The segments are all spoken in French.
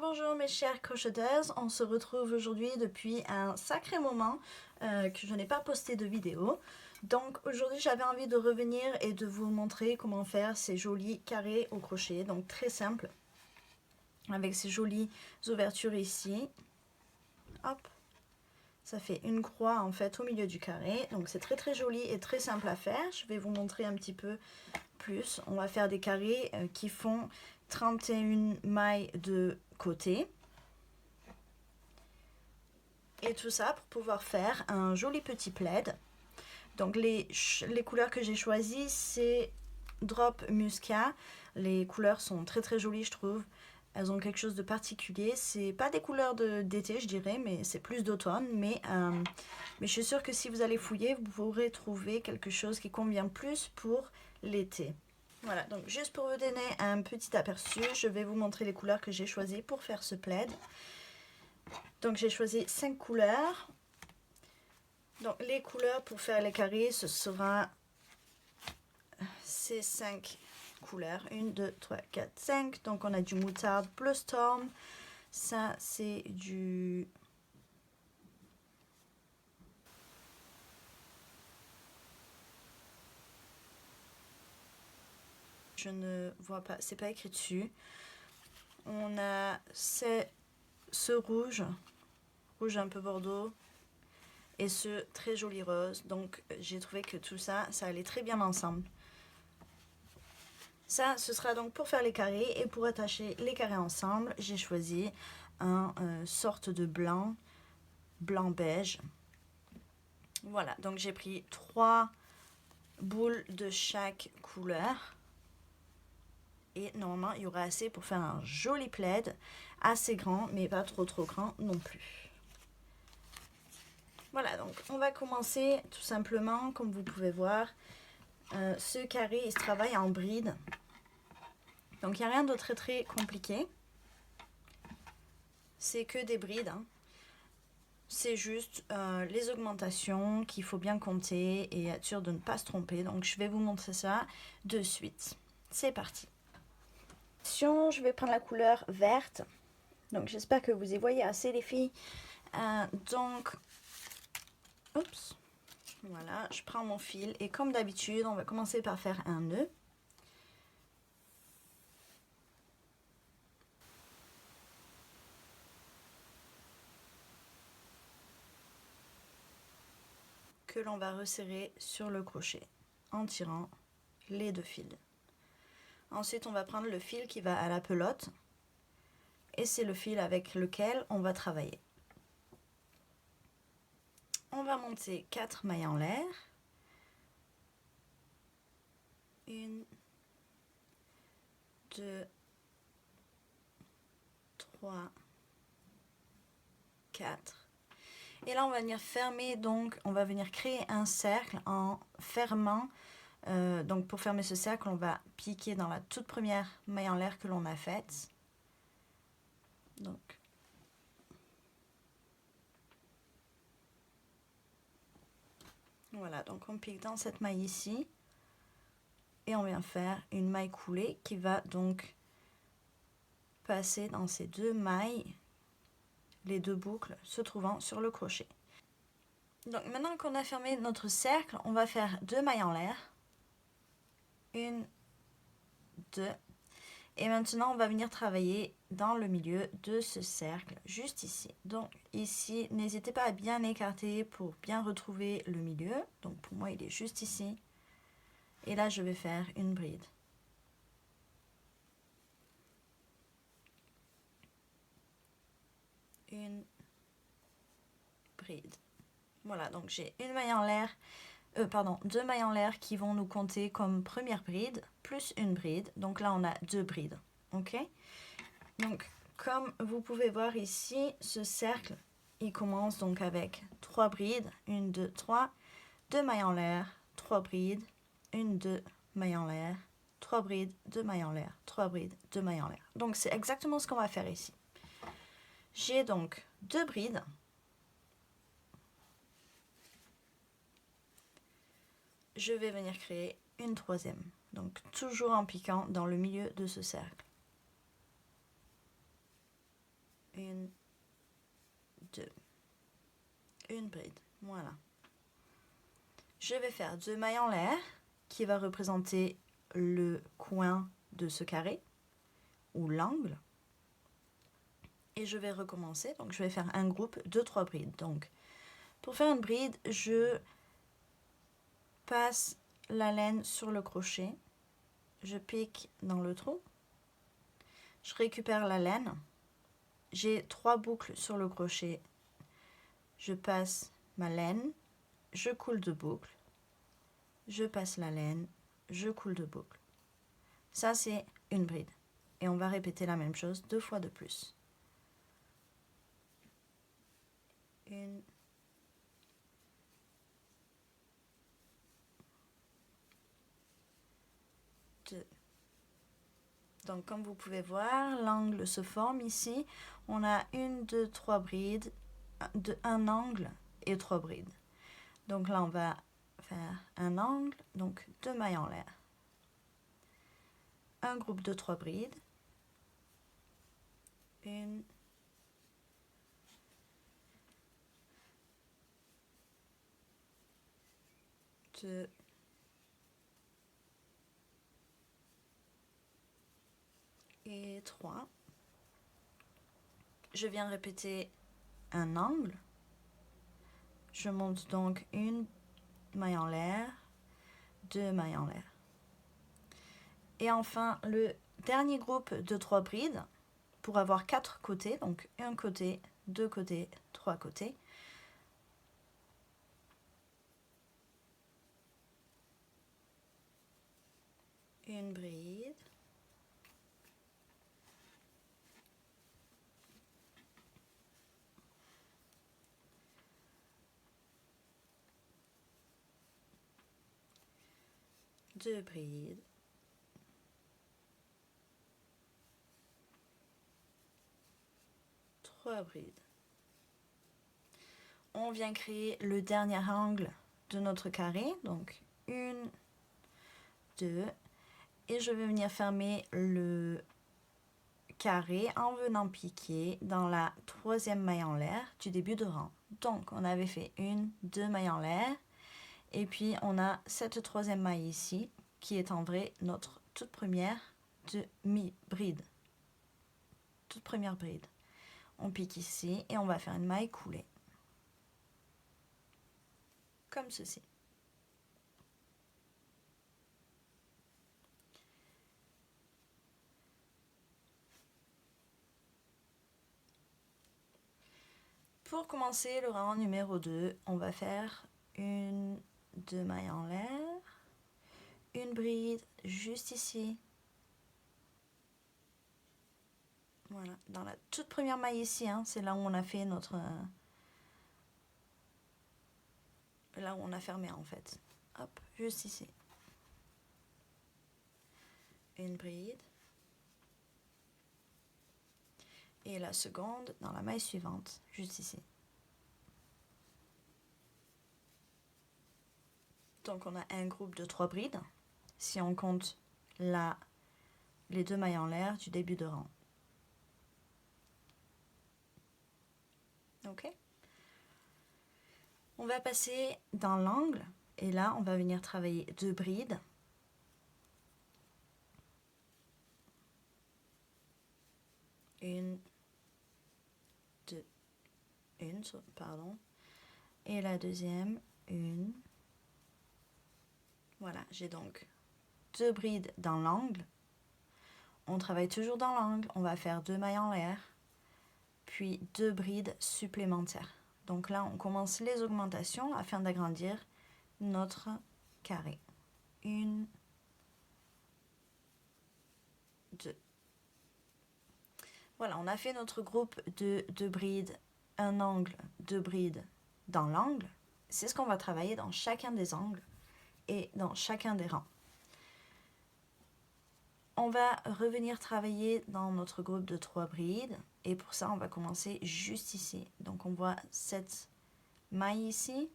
Bonjour mes chères crocheteuses, on se retrouve aujourd'hui depuis un sacré moment que je n'ai pas posté de vidéo. Donc aujourd'hui j'avais envie de revenir et de vous montrer comment faire ces jolis carrés au crochet. Donc très simple, avec ces jolies ouvertures ici. Hop, ça fait une croix en fait au milieu du carré. Donc c'est très joli et très simple à faire. Je vais vous montrer un petit peu plus. On va faire des carrés qui font 31 mailles de côté. Et tout ça pour pouvoir faire un joli petit plaid. Donc les couleurs que j'ai choisies, c'est Drop Muscat. Les couleurs sont très jolies, je trouve. Elles ont quelque chose de particulier. C'est pas des couleurs d'été, je dirais, mais c'est plus d'automne. Mais je suis sûre que si vous allez fouiller, vous pourrez trouver quelque chose qui convient plus pour l'été. Voilà, donc juste pour vous donner un petit aperçu, je vais vous montrer les couleurs que j'ai choisies pour faire ce plaid. Donc j'ai choisi 5 couleurs. Donc les couleurs pour faire les carrés, ce sera ces 5 couleurs. 1, 2, 3, 4, 5. Donc on a du moutarde bleu storm. Ça c'est du... Je ne vois pas, c'est pas écrit dessus. On a ce rouge un peu bordeaux. Et ce très joli rose. Donc j'ai trouvé que tout ça, ça allait très bien ensemble. Ça, ce sera donc pour faire les carrés. Et pour attacher les carrés ensemble, j'ai choisi un sorte de blanc beige. Voilà, donc j'ai pris 3 boules de chaque couleur. Et normalement, il y aura assez pour faire un joli plaid. Assez grand, mais pas trop grand non plus. Voilà, donc on va commencer tout simplement, comme vous pouvez voir. Ce carré, il se travaille en brides. Donc il n'y a rien de très compliqué. C'est que des brides. Hein. C'est juste les augmentations qu'il faut bien compter et être sûr de ne pas se tromper. Donc je vais vous montrer ça de suite. C'est parti. Je vais prendre la couleur verte. Donc j'espère que vous y voyez assez les filles. Donc, oups. Voilà, je prends mon fil et comme d'habitude, on va commencer par faire un nœud. Que l'on va resserrer sur le crochet en tirant les 2 fils. Ensuite, on va prendre le fil qui va à la pelote et c'est le fil avec lequel on va travailler. On va monter 4 mailles en l'air. 1, 2, 3, 4. Et là, on va venir fermer, donc on va venir créer un cercle en fermant. Donc pour fermer ce cercle, on va piquer dans la toute première maille en l'air que l'on a faite. Donc voilà, donc on pique dans cette maille ici. Et on vient faire une maille coulée qui va donc passer dans ces 2 mailles, les 2 boucles se trouvant sur le crochet. Donc maintenant qu'on a fermé notre cercle, on va faire 2 mailles en l'air. 1, 2. Et maintenant on va venir travailler dans le milieu de ce cercle, juste ici. Donc ici, n'hésitez pas à bien écarter pour bien retrouver le milieu. Donc pour moi il est juste ici. Et là je vais faire une bride. Une bride. Voilà, donc j'ai une maille en l'air, 2 mailles en l'air qui vont nous compter comme première bride, plus une bride. Donc là, on a 2 brides, ok? Donc, comme vous pouvez voir ici, ce cercle, il commence donc avec 3 brides, 1, 2, 3, 2 mailles en l'air, 3 brides, 1, 2 mailles en l'air, 3 brides, 2 mailles en l'air, 3 brides, 2 mailles en l'air. Donc, c'est exactement ce qu'on va faire ici. J'ai donc 2 brides. Je vais venir créer une 3e. Donc toujours en piquant dans le milieu de ce cercle. 1, 2. Une bride, voilà. Je vais faire 2 mailles en l'air qui va représenter le coin de ce carré ou l'angle. Et je vais recommencer, donc je vais faire un groupe de 3 brides. Donc pour faire une bride, je passe la laine sur le crochet, je pique dans le trou, je récupère la laine, j'ai 3 boucles sur le crochet, je passe ma laine, je coule de boucles, je passe la laine, je coule de boucles. Ça c'est une bride. Et on va répéter la même chose 2 fois de plus. 1, 2. Donc comme vous pouvez voir, l'angle se forme ici. On a 1, 2, 3 brides, un angle et 3 brides. Donc là on va faire un angle, donc 2 mailles en l'air. Un groupe de 3 brides. 1, 2, et 3. Je viens répéter un angle. Je monte donc 1 maille en l'air, 2 mailles en l'air. Et enfin, le dernier groupe de 3 brides, pour avoir 4 côtés, donc un côté, 2 côtés, 3 côtés. Une bride. Deux brides. Trois brides. On vient créer le dernier angle de notre carré, donc 1, 2, et je vais venir fermer le carré en venant piquer dans la 3e maille en l'air du début de rang. Donc on avait fait 1, 2 mailles en l'air, et puis on a cette 3e maille ici, qui est en vrai notre toute première demi-bride. Toute première bride. On pique ici et on va faire une maille coulée. Comme ceci. Pour commencer le rang numéro 2, on va faire 1, 2 mailles en l'air, une bride juste ici. Voilà, dans la toute première maille ici, hein, c'est là où on a fait notre... là où on a fermé en fait. Hop, juste ici. Une bride. Et la seconde dans la maille suivante, juste ici. Donc on a un groupe de 3 brides, si on compte là les 2 mailles en l'air du début de rang. Ok. On va passer dans l'angle, et là on va venir travailler 2 brides. Une, pardon. Et la deuxième, une. Voilà, j'ai donc 2 brides dans l'angle. On travaille toujours dans l'angle, on va faire 2 mailles en l'air, puis 2 brides supplémentaires. Donc là, on commence les augmentations afin d'agrandir notre carré. 1, 2. Voilà, on a fait notre groupe de 2 brides, un angle, 2 brides dans l'angle. C'est ce qu'on va travailler dans chacun des angles et dans chacun des rangs. On va revenir travailler dans notre groupe de 3 brides. Et pour ça, on va commencer juste ici. Donc on voit cette maille ici.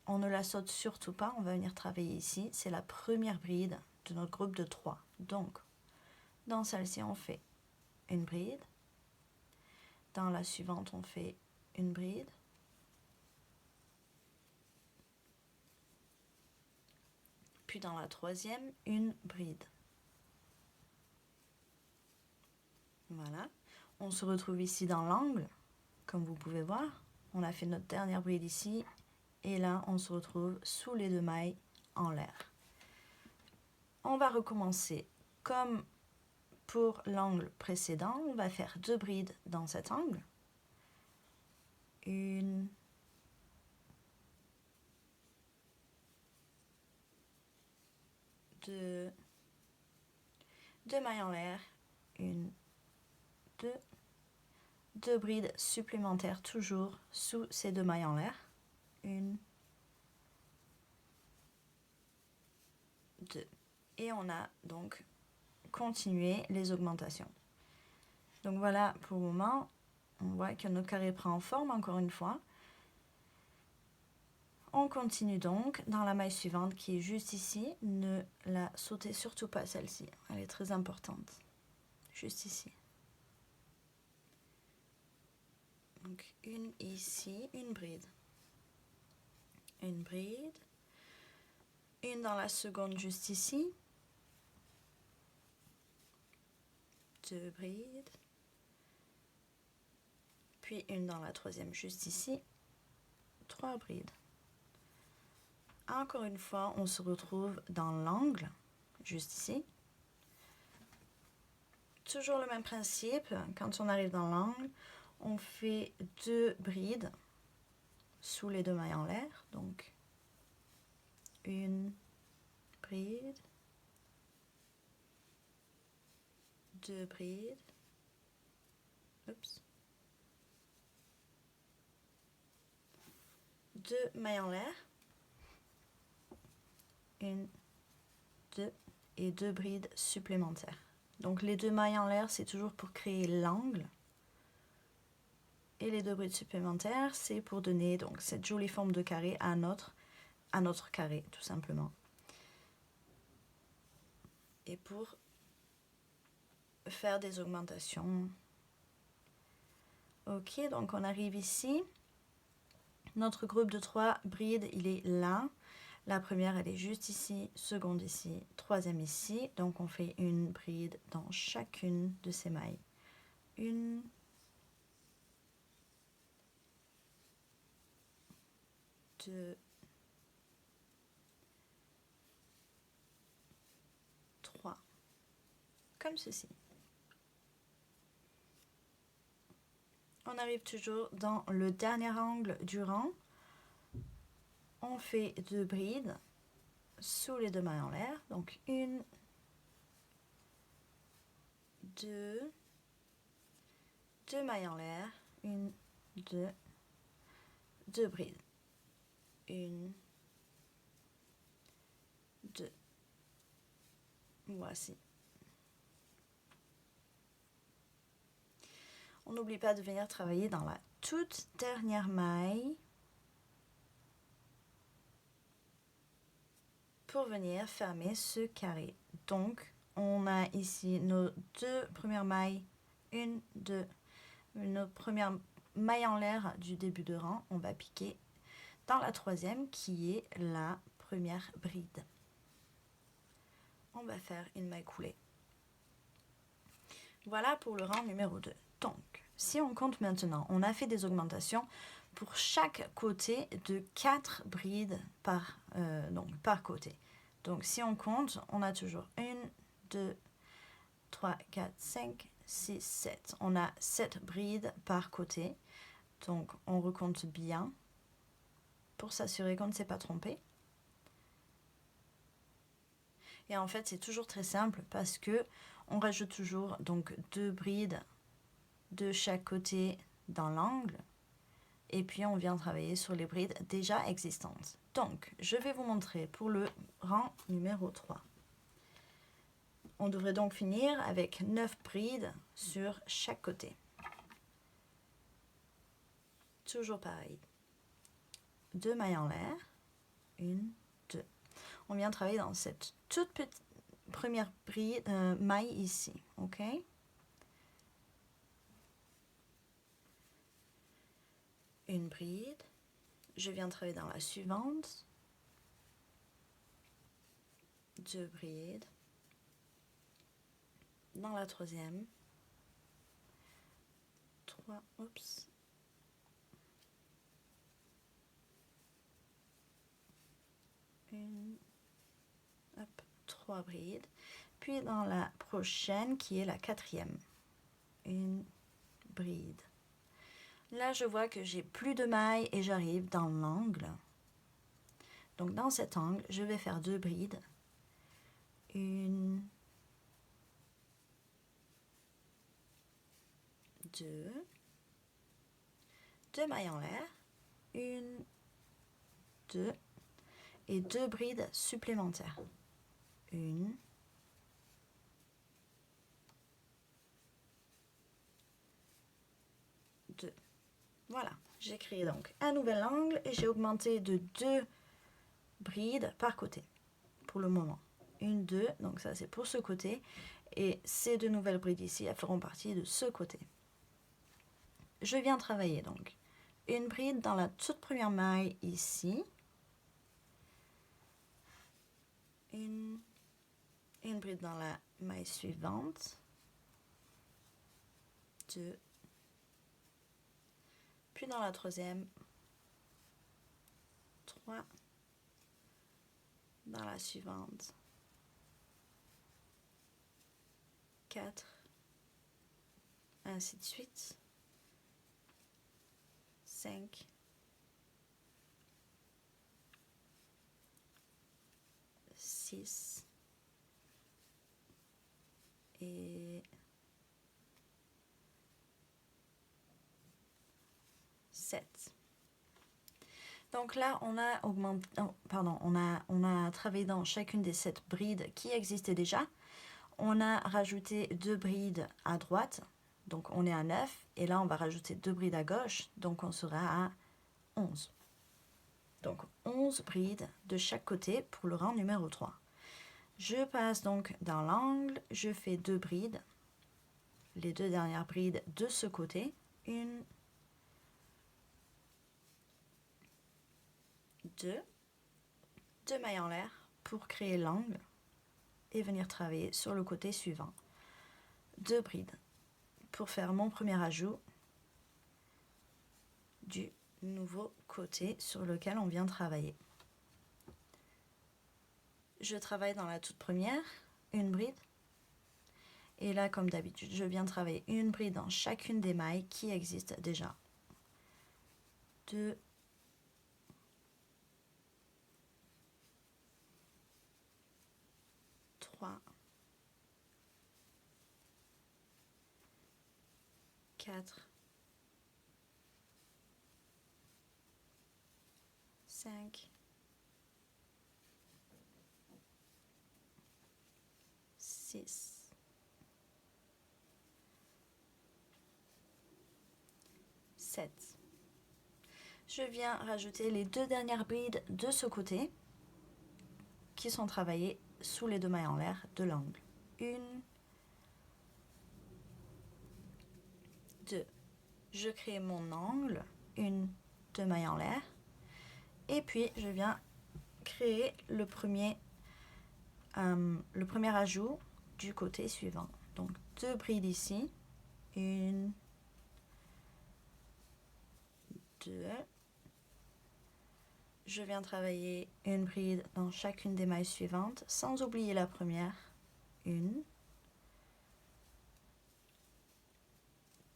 On ne la saute surtout pas. On va venir travailler ici. C'est la première bride de notre groupe de 3. Donc, dans celle-ci, on fait une bride, Dans la suivante, on fait une bride. Puis dans la troisième, une bride. Voilà. On se retrouve ici dans l'angle, comme vous pouvez voir. On a fait notre dernière bride ici. Et là, on se retrouve sous les 2 mailles en l'air. On va recommencer comme pour l'angle précédent. On va faire 2 brides dans cet angle. Une, deux mailles en l'air, une, deux brides supplémentaires toujours sous ces 2 mailles en l'air. Une, deux. Et on a donc continué les augmentations. Donc voilà, pour le moment, on voit que notre carré prend forme encore une fois. On continue donc dans la maille suivante qui est juste ici. Ne la sautez surtout pas celle-ci, elle est très importante. Juste ici. Donc une ici, une bride. Une bride. Une dans la seconde juste ici. 2 brides. Puis une dans la troisième juste ici. 3 brides. Encore une fois, on se retrouve dans l'angle, juste ici. Toujours le même principe, quand on arrive dans l'angle, on fait 2 brides sous les 2 mailles en l'air. Donc, une bride, 2 brides, oups, 2 mailles en l'air, une, 2 et 2 brides supplémentaires. Donc les 2 mailles en l'air, c'est toujours pour créer l'angle. Et les 2 brides supplémentaires, c'est pour donner donc cette jolie forme de carré à notre carré, tout simplement. Et pour faire des augmentations. Ok, donc on arrive ici. Notre groupe de 3 brides, il est là. La première, elle est juste ici, seconde ici, troisième ici. Donc on fait une bride dans chacune de ces mailles. Une, deux, trois, comme ceci. On arrive toujours dans le dernier angle du rang. On fait 2 brides sous les 2 mailles en l'air. Donc une, deux mailles en l'air, une, deux brides. Une, deux. Voici. On n'oublie pas de venir travailler dans la toute dernière maille pour venir fermer ce carré. Donc, on a ici nos 2 premières mailles, une, deux, notre première maille en l'air du début de rang. On va piquer dans la troisième qui est la première bride. On va faire une maille coulée. Voilà pour le rang numéro 2. Donc, si on compte maintenant, on a fait des augmentations pour chaque côté de 4 brides par côté. Donc, si on compte, on a toujours 1, 2, 3, 4, 5, 6, 7. On a 7 brides par côté. Donc, on recompte bien pour s'assurer qu'on ne s'est pas trompé. Et en fait, c'est toujours très simple parce que on rajoute toujours donc 2 brides de chaque côté dans l'angle. Et puis, on vient travailler sur les brides déjà existantes. Donc, je vais vous montrer pour le rang numéro 3. On devrait donc finir avec 9 brides sur chaque côté. Toujours pareil. 2 mailles en l'air. 1, 2. On vient travailler dans cette toute petite première maille ici. Ok ? une bride, je viens travailler dans la suivante, 2 brides, dans la troisième, 3, oups, une, hop, 3 brides, puis dans la prochaine qui est la quatrième, une bride. Là, je vois que j'ai plus de mailles et j'arrive dans l'angle. Donc, dans cet angle, je vais faire 2 brides. Une, 2, 2 mailles en l'air, une, 2, et 2 brides supplémentaires. Une, 2. Voilà, j'ai créé donc un nouvel angle et j'ai augmenté de 2 brides par côté pour le moment. Une, 2, donc ça c'est pour ce côté. Et ces 2 nouvelles brides ici, elles feront partie de ce côté. Je viens travailler donc une bride dans la toute première maille ici. Une bride dans la maille suivante. 2. Puis dans la troisième, 3. Dans la suivante, 4. Ainsi de suite. 5. 6. Et 7. Donc là, on a augmenté, on a travaillé dans chacune des 7 brides qui existaient déjà. On a rajouté 2 brides à droite, donc on est à 9. Et là, on va rajouter 2 brides à gauche, donc on sera à 11. Donc 11 brides de chaque côté pour le rang numéro 3. Je passe donc dans l'angle, je fais 2 brides, les 2 dernières brides de ce côté, une, 2, 2 mailles en l'air pour créer l'angle et venir travailler sur le côté suivant. 2 brides pour faire mon premier ajout du nouveau côté sur lequel on vient travailler. Je travaille dans la toute première, une bride. Et là, comme d'habitude, je viens travailler une bride dans chacune des mailles qui existent déjà. 2, 3, 4, 5, 6, 7. Je viens rajouter les 2 dernières brides de ce côté qui sont travaillées sous les 2 mailles en l'air de l'angle. 1, 2. Je crée mon angle, 1, 2 mailles en l'air. Et puis, je viens créer le premier ajout du côté suivant. Donc, 2 brides ici. 1, 2. Je viens travailler une bride dans chacune des mailles suivantes, sans oublier la première. 1,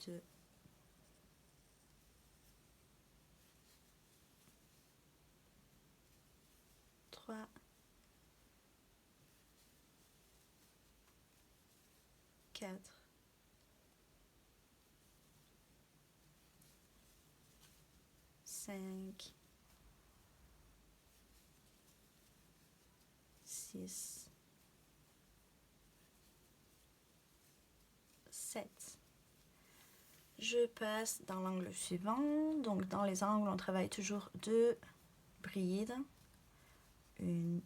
2, 3, 4, 5, 6, 7. Je passe dans l'angle suivant. Donc dans les angles, on travaille toujours 2 brides. 1,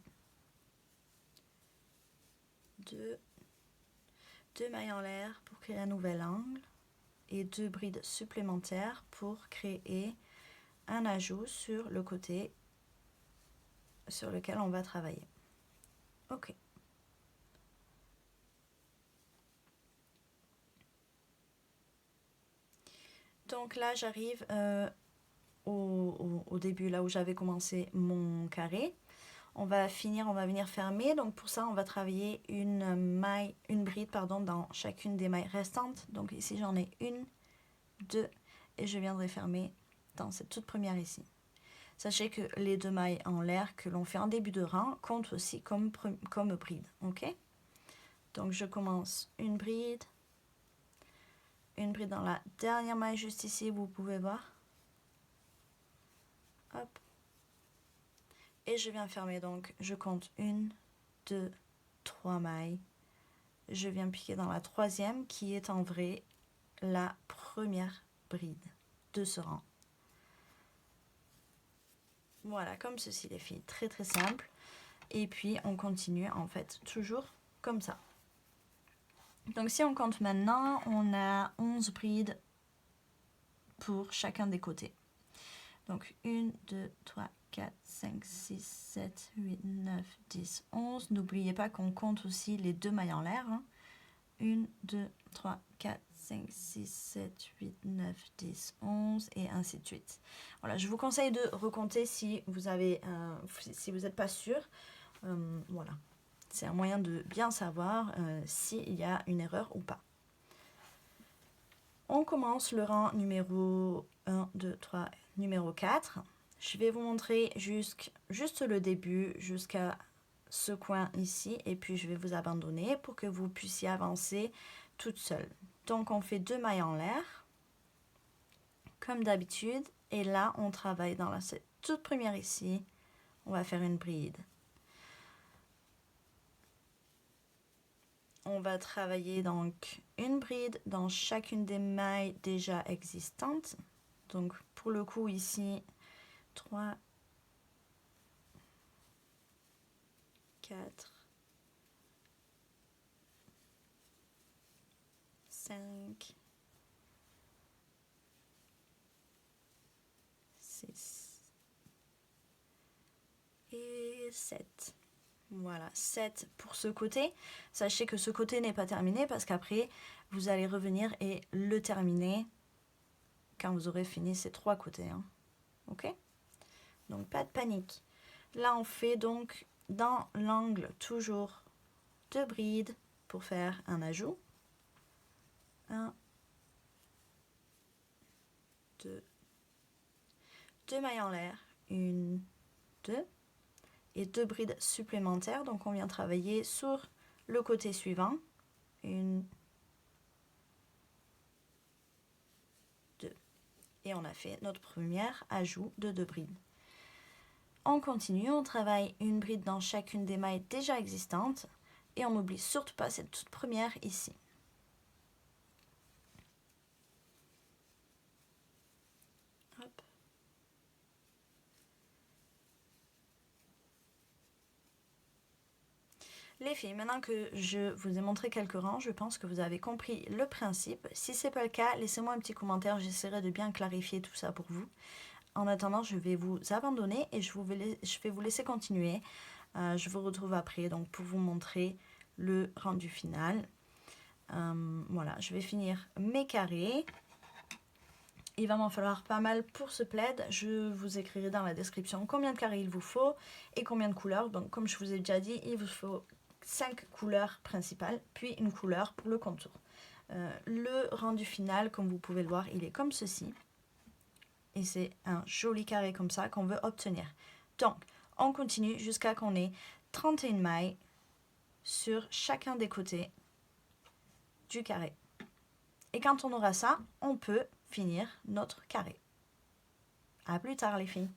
2, 2 mailles en l'air pour créer un nouvel angle et 2 brides supplémentaires pour créer un ajout sur le côté sur lequel on va travailler. Ok. Donc là, j'arrive au début, là où j'avais commencé mon carré. On va venir fermer. Donc pour ça, on va travailler une bride, pardon, dans chacune des mailles restantes. Donc ici, j'en ai une, deux, et je viendrai fermer dans cette toute première ici. Sachez que les 2 mailles en l'air que l'on fait en début de rang comptent aussi comme bride. Ok? Donc je commence une bride dans la dernière maille juste ici, vous pouvez voir. Hop. Et je viens fermer, donc je compte 1, 2, 3 mailles. Je viens piquer dans la 3e qui est en vrai la première bride de ce rang. Voilà, comme ceci les filles, très très simple. Et puis on continue en fait toujours comme ça. Donc si on compte maintenant, on a 11 brides pour chacun des côtés. Donc 1, 2, 3, 4, 5, 6, 7, 8, 9, 10, 11. N'oubliez pas qu'on compte aussi les 2 mailles en l'air. 1, 2, 3, 4, 5, 6, 7, 8, 9, 10, 11 et ainsi de suite. Voilà, je vous conseille de recompter si vous n'êtes pas sûr. Voilà, c'est un moyen de bien savoir s'il y a une erreur ou pas. On commence le rang numéro 1, 2, 3, numéro 4. Je vais vous montrer juste le début jusqu'à ce coin ici et puis je vais vous abandonner pour que vous puissiez avancer toute seule. Donc on fait 2 mailles en l'air comme d'habitude et là on travaille dans cette toute première ici, on va faire une bride. On va travailler donc une bride dans chacune des mailles déjà existantes. Donc pour le coup ici 3, 4, 5, 6 et 7. Voilà, 7 pour ce côté. Sachez que ce côté n'est pas terminé parce qu'après, vous allez revenir et le terminer quand vous aurez fini ces 3 côtés. Hein. Ok? Donc, pas de panique. Là, on fait donc dans l'angle toujours 2 brides pour faire un ajout. 1, 2, 2 mailles en l'air. 1, 2. Et 2 brides supplémentaires. Donc, on vient travailler sur le côté suivant. 1, 2. Et on a fait notre premier ajout de 2 brides. On continue, on travaille une bride dans chacune des mailles déjà existantes. Et on n'oublie surtout pas cette toute première ici. Hop. Les filles, maintenant que je vous ai montré quelques rangs, je pense que vous avez compris le principe. Si ce n'est pas le cas, laissez-moi un petit commentaire, j'essaierai de bien clarifier tout ça pour vous. En attendant, je vais vous abandonner et je vais vous laisser continuer. Je vous retrouve après donc, pour vous montrer le rendu final. Voilà, je vais finir mes carrés. Il va m'en falloir pas mal pour ce plaid. Je vous écrirai dans la description combien de carrés il vous faut et combien de couleurs. Donc comme je vous ai déjà dit, il vous faut 5 couleurs principales, puis une couleur pour le contour. Le rendu final, comme vous pouvez le voir, il est comme ceci. Et c'est un joli carré comme ça qu'on veut obtenir. Donc, on continue jusqu'à qu'on ait 31 mailles sur chacun des côtés du carré. Et quand on aura ça, on peut finir notre carré. À plus tard les filles.